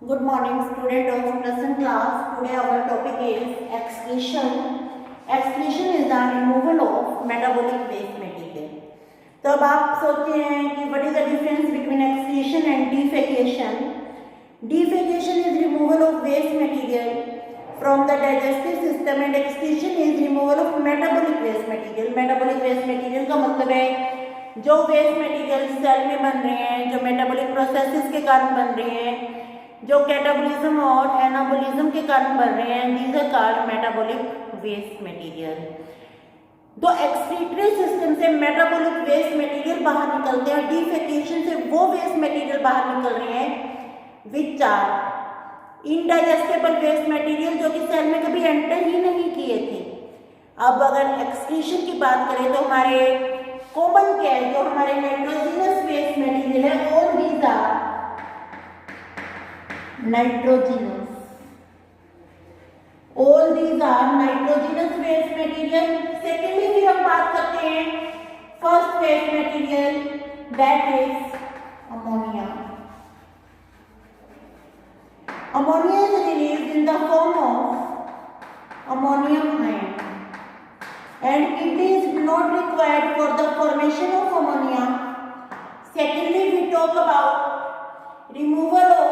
Good morning, student of present class. Today our topic is excretion. Excretion is the removal of metabolic waste material. तो अब आप सोचते हैं कि what is the difference between excretion and defecation? Defecation is removal of waste material from the digestive system and excretion is removal of metabolic waste material. Metabolic waste material का मतलब है जो वेस्ट मटेरियल सेल में बन रहे हैं, जो metabolic processes के कारण बन रहे हैं, जो कैटाबोलिज्म और एनाबोलिज्म के कारण बन रहे हैं, these are called metabolic waste material. तो एक्सक्रीटरी सिस्टम से मेटाबॉलिक वेस्ट मटेरियल बाहर निकलते हैं, डिफेकेशन से वो वेस्ट मटेरियल बाहर निकल रहे हैं which are indigestible waste material जो कि सेल में कभी एंटर ही नहीं किए थे। अब अगर एक्सक्रीशन की बात करें तो हमारे कॉमन क्या है, जो हमारे नाइट्रोजिनस वेस्ट मटेरियल है, all these are nitrogenous. All these are nitrogenous waste material. Secondly, फिर हम बात करते हैं first waste material, that is ammonia. Ammonia is released in the form of ammonium ion, and it is not required for the formation of ammonia. Secondly, we talk about removal of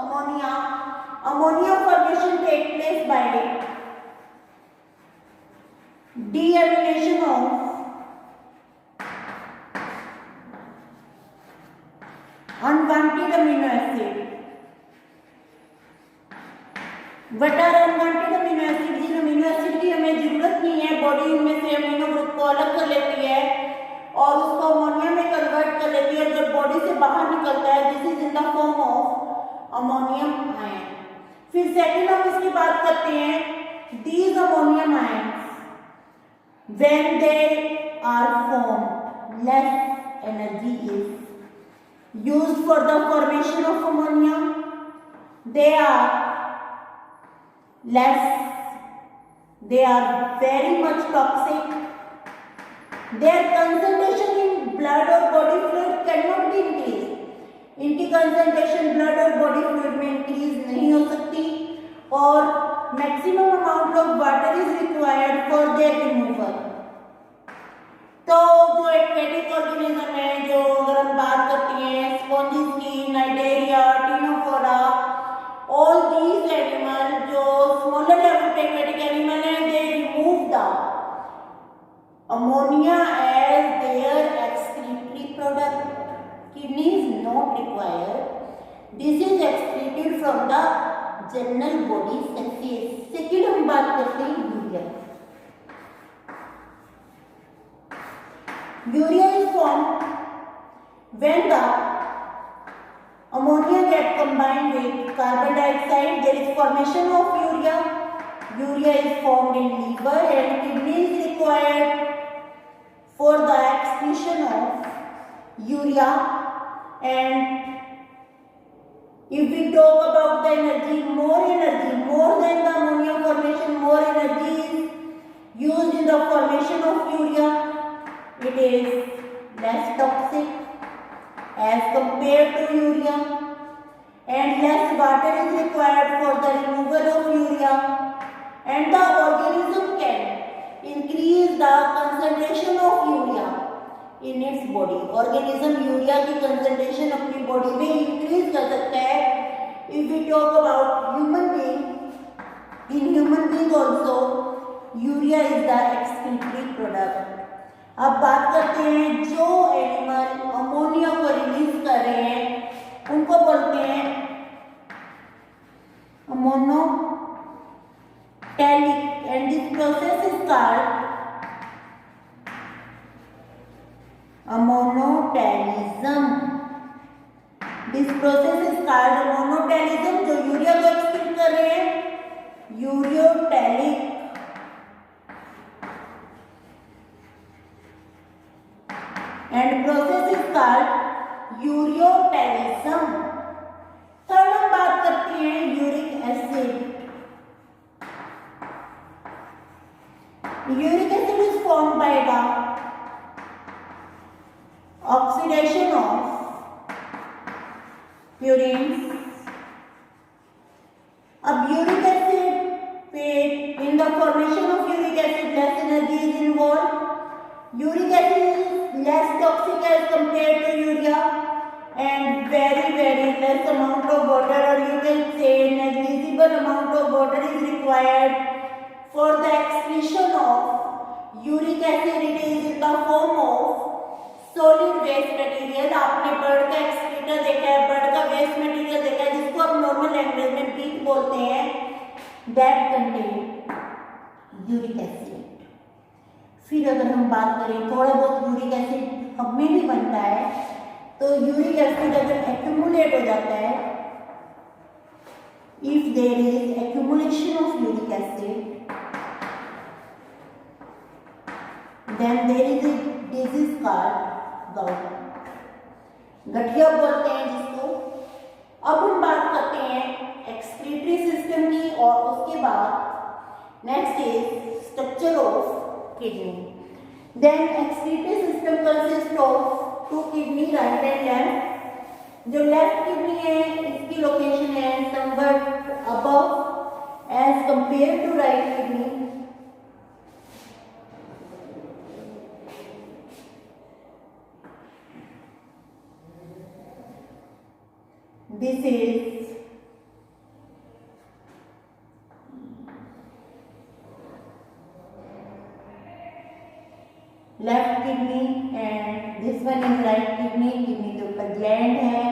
ammonia. Ammonia formation takes place by deamination of unwanted amino acid. What are unwanted amino acid? जिन amino acid की हमें जरूरत नहीं है, body उनमें से amino group को अलग कर लेती है और उसको अमोनिया में कन्वर्ट कर लेती है। जब बॉडी से बाहर निकलता है, this is in the form of ammonium ion. फिर सेकंड हम इसकी बात करते हैं these ammonium ions when they are formed less energy is used for the formation of ammonia. They are less, they are very much toxic. Their concentration in blood or body fluid cannot be increased. इनकी concentration blood और body fluid में increase नहीं हो सकती और maximum amount of water is required for their removal. तो जो aquatic organism है, जो अगर हम बात करते हैं स्पॉन्जिस की, Cnidaria, Ctenophora, all these animal जो स्मॉलर लेवल पे एक्वेटिक एनिमल है, they remove the ammonia as their excretory product. Kidney is not required. This is excreted from the general body surface. Second हम बात करते हैं urea. Urea is formed when the ammonia get combined with carbon dioxide. There is formation of urea. Urea is formed in liver and kidney is required for the excretion of urea. And if we talk about the energy, more than the ammonia formation, more energy is used in the formation of urea. It is less toxic as compared to urea and less water is required for the removal of urea, and the organism can increase the concentration of urea in its body. Organism urea की concentration अपनी body में increase कर सकता है. If we talk about human being, in human being also urea is the excretory product. अब बात करते हैं जो एनिमल अमोनिया को रिलीज कर रहे हैं उनको बोलते हैं ammonotelic, and this process is called ammonotelism. This process is called ammonotelism. जो यूरिया को एक्सक्रीट कर रहे हैं ureotelic, and process is called ureotelism. Third हम बात करते हैं uric acid. Uric acid is formed by the oxidation of purines less toxic as compared to urea, and very less amount of water, or you can say negligible amount of water is required for the excretion of uric acid. It is in the form of solid waste material. आपने bird का एक्सक्रीटर देखा है, bird का waste material देखा है, जिसको आप normal language में पीट बोलते हैं, दैट कंटेन यूरिक एसिड। फिर अगर हम बात करें, थोड़ा बहुत यूरिक एसिड हम में भी बनता है, तो यूरिक एसिड अगर एक्यूमुलेट हो जाता है, if there is accumulation of uric acid, then there is a disease called gout, गठिया बोलते हैं जिसको। अब हम बात करते हैं एक्सक्रीटरी सिस्टम की, और उसके बाद next is structure of kidney. Then excretory system consist of two kidney, right and left. जो लेफ्ट किडनी है इसकी लोकेशन है somewhat above as compare to right kidney. This is left kidney and this one is right kidney। Kidney के ऊपर gland है,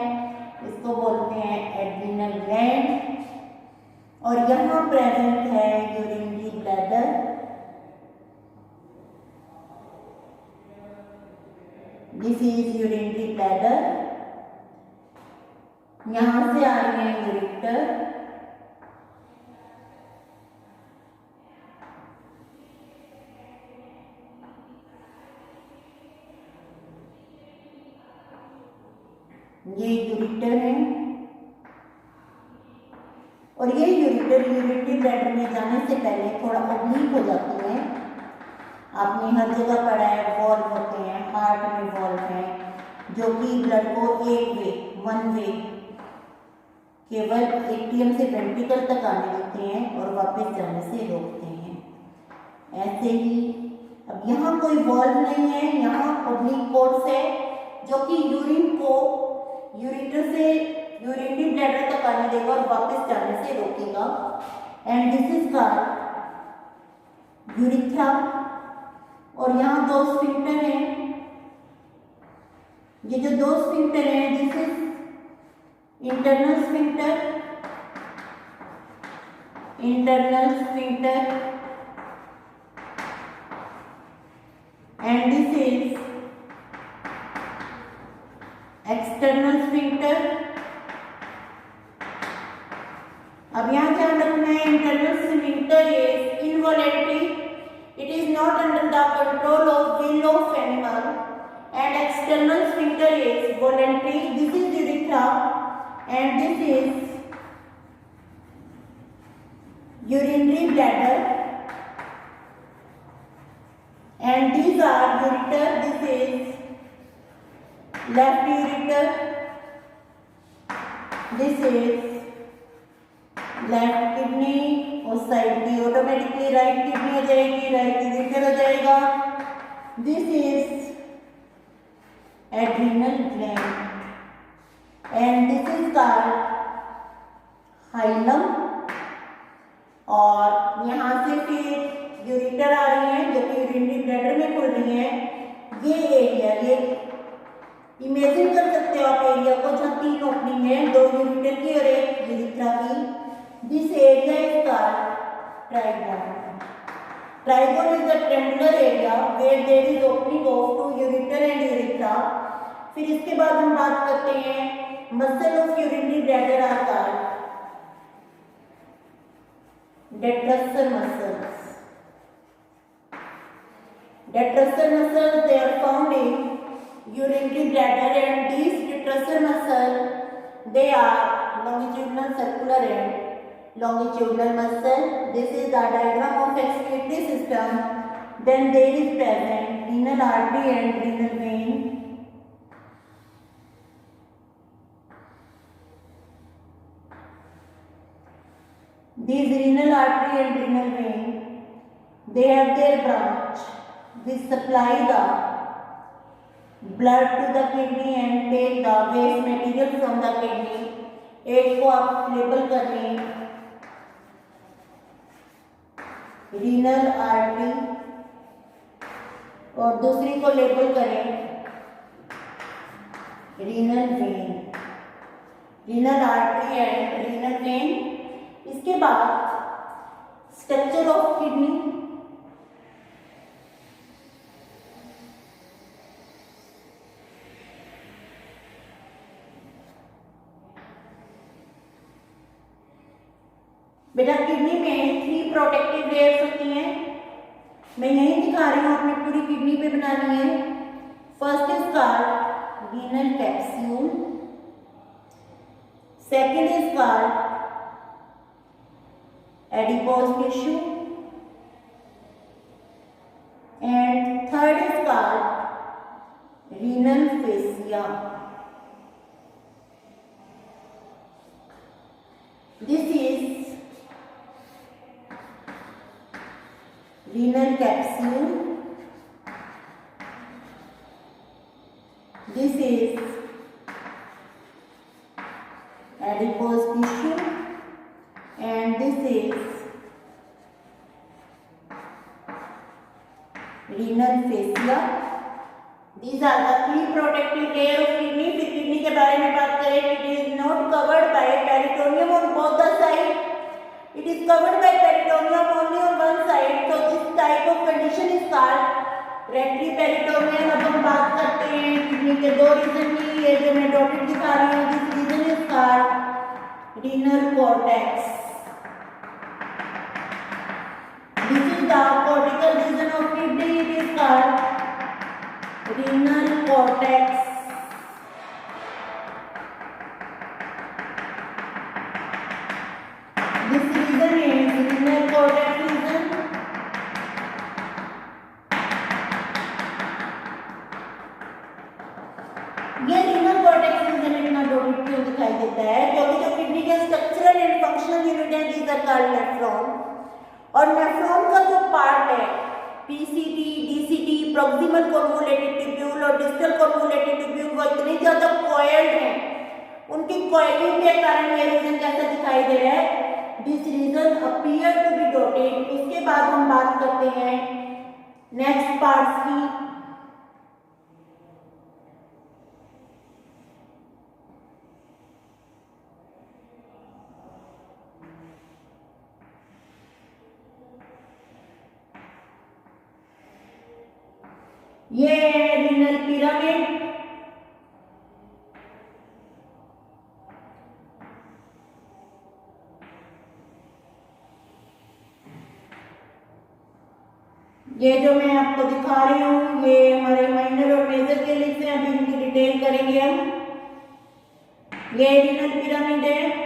इसको बोलते हैं एड्रिनल ग्लैंड, और यहाँ प्रेजेंट है urinary bladder. This is urinary bladder. यहां से आ रही है यूरेटर, ये यूरेटर है, और ये यूरेटर यूरिनरी ब्लैडर में जाने से पहले थोड़ा ऑब्लीक हो जाती है। आपने हर जगह पढ़ा है, वॉल्व होते हैं, हार्ट में वॉल्व है जो कि ब्लड को एक वे, वन वे, केवल एट्रियम से वेंट्रिकल तक आने देते हैं और वापस जाने से रोकते हैं। ऐसे ही अब यहाँ कोई वॉल्व नहीं है, यहाँ ऑब्लिक कोर्स है जो कि यूरिन को यूरेटर से यूरिनरी ब्लैडर तक आने देगा और वापस जाने से रोकेगा। And this is called urethra. और यहाँ दो स्फिंक्टर हैं, ये जो दो स्फिंक्टर हैं, this is internal sphincter, and this is external sphincter। अब यहाँ ध्यान रखना है, internal sphincter is involuntary, it is not under the control of will of animal, and external sphincter is voluntary। This is urethra and this is urinary bladder, and these are ureter, this is left ureter, this is left kidney, उस side की automatically right kidney हो जाएगी, right ureter हो जाएगा। This is adrenal gland and this is called hilum. और यहाँ से फिर यूरेटर आ रही है जो कि यूरिनरी ब्लैडर में खुल रही है। ये एरिया, ये इमेजिन कर सकते हो आप एरिया को जहाँ तीन ओपनिंग है, दो यूरेटर की और एक यूरेथ्रा की। This area is called trigone. Trigone is the triangular area where there is opening of two ureter and urethra. फिर इसके बाद हम बात करते हैं muscle of urinary bladder are called detrusor muscles. Detrusor muscles, they are found in urinary bladder, and these detrusor muscles, they are longitudinal, circular and longitudinal muscle. This is the diagram of excretory system. Then there is present renal artery and renal vein. These renal artery and renal vein, they have their branch which supply the blood to the kidney and take the waste material from the kidney. एक को आप label कर रहे हैं renal artery और दूसरी को label करें renal vein, renal artery and renal when. इसके बाद स्ट्रक्चर ऑफ किडनी, बेटा किडनी में 3 प्रोटेक्टिव लेयर्स होती हैं। मैं यही दिखा रही हूँ, आपने पूरी किडनी पे बनानी है। First is called renal capsule, second is called adipose tissue and third is called renal fascia. This is renal capsule, this is adipose tissue and this is renal fascia. These are the 3 protective layer of kidney. फिर kidney के बारे में बात करें, it is not covered by peritoneum on both the sides. It is covered by peritoneum only on one side. So this type of condition is called रेट्रीपेरिटोनियम। अब हम बात करते हैं किडनी के 2 रीजन की, ये जो मैं डॉटेड दिखा रही हूँ, this region is called renal cortex, this is the cortical region of kidney, it is called renal cortex. This region is renal cortex region. ये renal cortex region इतना डोटेड क्यों दिखाई देता है? क्योंकि जो किडनी के स्ट्रक्चरल एंड फंक्शनल यूनिट है, these are called नेफ्रॉन, और नेफ्रॉन का जो पार्ट है PCT, DCT, proximal convoluted tubule और डिस्टल कॉन्वोलेटेड ट्यूब्यूल, वो इतने ज्यादा कॉइल्ड हैं, उनकी कॉइलिंग के कारण ये रीजन कैसा दिखाई दे रहा है? This region appear to be dotted। उसके बाद हम बात करते हैं नेक्स्ट पार्ट्स की। ये रीनल पिरामिड, ये जो मैं आपको दिखा रही हूँ ये हमारे माइनर और मेजर के लिस्ट हैं, अभी इनकी डिटेल करेंगे हम। ये रीनल पिरामिड है,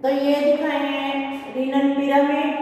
तो ये दिखाए हैं रीनल पिरामिड।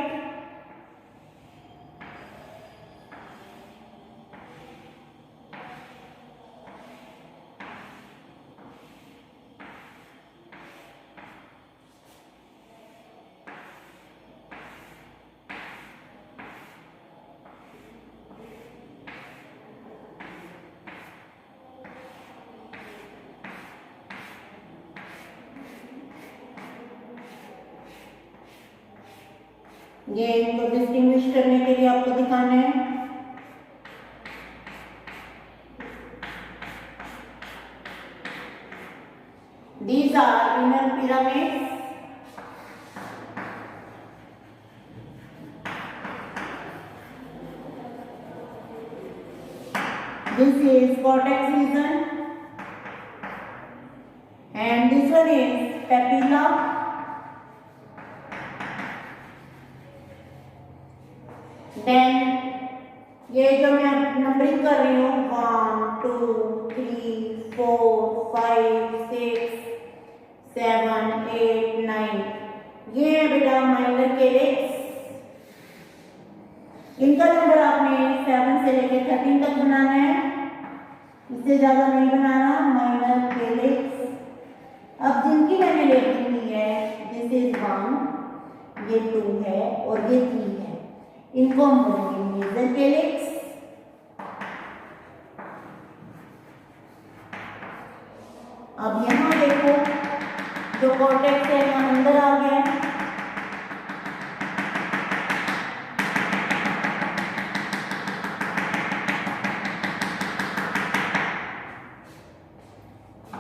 ये इनको डिस्टिंग्विश करने के लिए आपको दिखाना है। These are renal pyramids This is cortex region, and this one is papilla. Then ये जो मैं नंबरिंग कर रही हूँ 1 2 3 4 5 6 7 8 9, ये है बेटा माइनर कैलिक्स। इनका नंबर आपने 7 से लेकर 13 तक बनाना है, इससे ज्यादा नहीं बनाना। Minor calyx. अब जिनकी मैंने लेबलिंग दी है, दिस इज 1, ये 2 है और ये 3 है, इनको हम बोलेंगे मेजर कैलिक्स। अब यहाँ देखो जो कॉर्टेक्स है यहाँ अंदर आ गया है।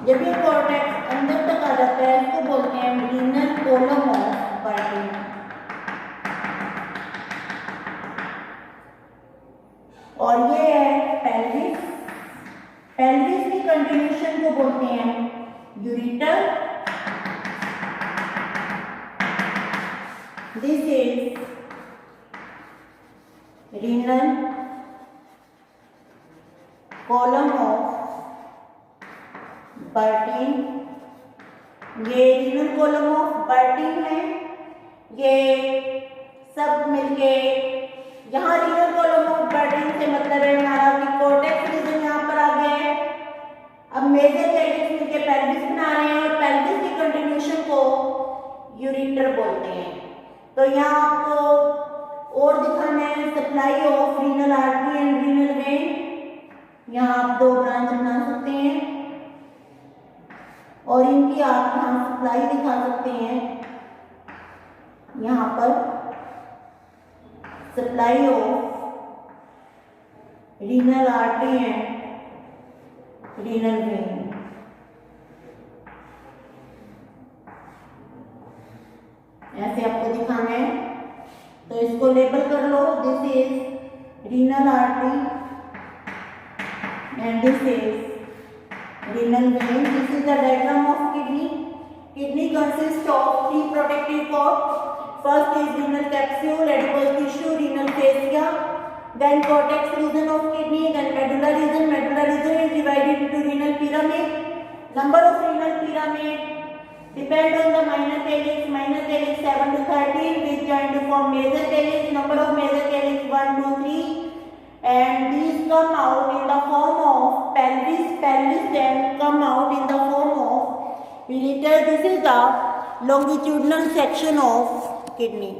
जब ये कॉर्टेक्स अंदर तक आ जाता है इसको बोलते हैं रीनल कोलम ऑफ बर्टिन। और ये है पेल्विस। पेल्विस की कंटिन्यूशन को बोलते हैं ureter. This is renal column of Bertin. ये रीनल कॉलम ऑफ बर्टिन है। ये सब मिलके यहाँ रीनल कॉलम ऑफ बर्टिन से मतलब है हमारा कि कॉर्टेक्स रीजन यहाँ पर आ गया है। अब मेजर कैलिक्स मिलके पेल्विस बना रहे हैं और पेल्विस की कंटिन्यूशन को यूरेटर बोलते हैं। तो यहाँ आपको और दिखाना है supply of renal artery and renal when. यहाँ आप 2 ब्रांच बना सकते हैं और इनकी आप यहाँ सप्लाई दिखा सकते हैं। यहाँ पर supply of renal artery and renal vein. ऐसे आपको दिखाना है, तो इसको लेबल कर लो। This is renal artery and this is renal vein. This is the diagram of kidney. Kidney consists of 3 protective cords. First is renal capsule, adipose tissue, renal fascia, then cortex region of kidney, then medulla region. Medulla region is divided into renal pyramid. Number of renal pyramid depend on the minor calyx. Minor calyx 7 to 13, which join to form major calyx. Number of major calyx 1 to 3. And these come out in the form of pelvis. Pelvis then come out in the form of ureter. This is the longitudinal section of kidney.